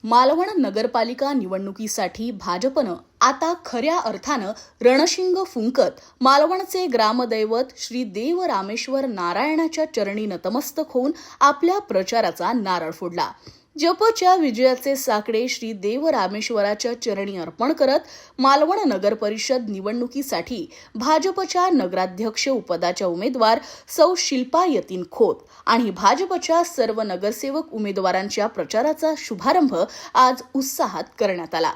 मालवण नगरपालिका निवडणुकीसाठी भाजपनं आता खऱ्या अर्थानं रणशिंग फुंकत मालवणचे ग्रामदैवत श्री देव रामेश्वर नारायणाच्या चरणी नतमस्तक होऊन आपल्या प्रचाराचा नारळ फोडला। जपच्या विजयाचे साकडे श्री देव रामेश्वराच्या चरणी अर्पण करत मालवण नगर परिषद निवडणुकीसाठी भाजपच्या नगराध्यक्ष उपदाच्या उमेदवार सौ शिल्पा यतीन खोत आणि भाजपच्या सर्व नगरसेवक उमेदवारांच्या प्रचाराचा शुभारंभ आज उत्साहात करण्यात आला।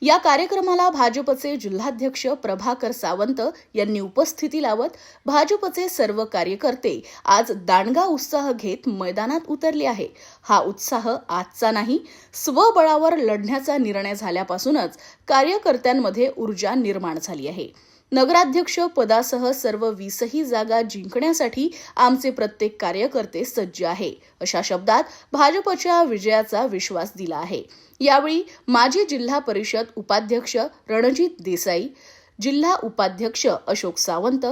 या कार्यक्रमाला भाजपचे जिल्हाध्यक्ष प्रभाकर सावंत यांनी उपस्थिती लावत भाजपचे सर्व कार्यकर्ते आज दांडगा उत्साह घेत मैदानात उतरले आहे। हा उत्साह आजचा नाही, स्वबळावर लढण्याचा निर्णय झाल्यापासूनच कार्यकर्त्यांमध्ये ऊर्जा निर्माण झाली आहे। नगराध्यक्ष पदासह सर्व 20ही जागा जिंकण्यासाठी आमचे प्रत्येक कार्यकर्ते सज्ज आहे, अशा शब्दात भाजपच्या विजयाचा विश्वास दिला आहे। यावेळी माजी जिल्हा परिषद उपाध्यक्ष रणजित देसाई, जिल्हा उपाध्यक्ष अशोक सावंत,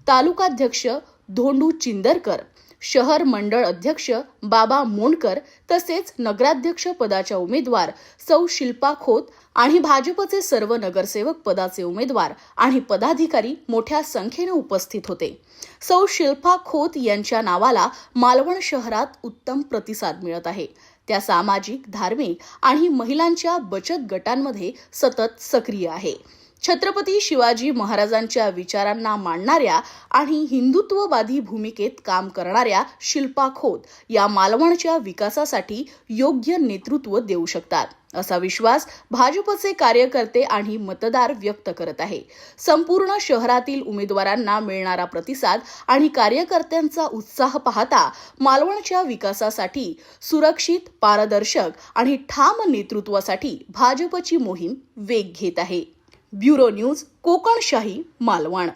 तालुकाध्यक्ष धोंडू चिंदरकर, शहर मंडळ अध्यक्ष बाबा मोंडकर तसेच नगराध्यक्ष पदाच्या उमेदवार सौ शिल्पा खोत आणि भाजपचे सर्व नगरसेवक पदाचे उमेदवार आणि पदाधिकारी मोठ्या संख्येने उपस्थित होते। सौ शिल्पा खोत यांच्या नावाला मालवण शहरात उत्तम प्रतिसाद मिळत आहे। त्या सामाजिक, धार्मिक आणि महिलांच्या बचत गटांमध्ये सतत सक्रिय आहे। छत्रपती शिवाजी महाराजांच्या विचारांना मांडणाऱ्या आणि हिंदुत्ववादी भूमिकेत काम करणाऱ्या शिल्पा खोत या मालवणच्या विकासासाठी योग्य नेतृत्व देऊ शकतात, असा विश्वास भाजपचे कार्यकर्ते आणि मतदार व्यक्त करत आहे। संपूर्ण शहरातील उमेदवारांना मिळणारा प्रतिसाद आणि कार्यकर्त्यांचा उत्साह पाहता मालवणच्या विकासासाठी सुरक्षित, पारदर्शक आणि ठाम नेतृत्वासाठी भाजपची मोहीम वेग घेत आहे। Bureau news, Kokanshahi, Malvan.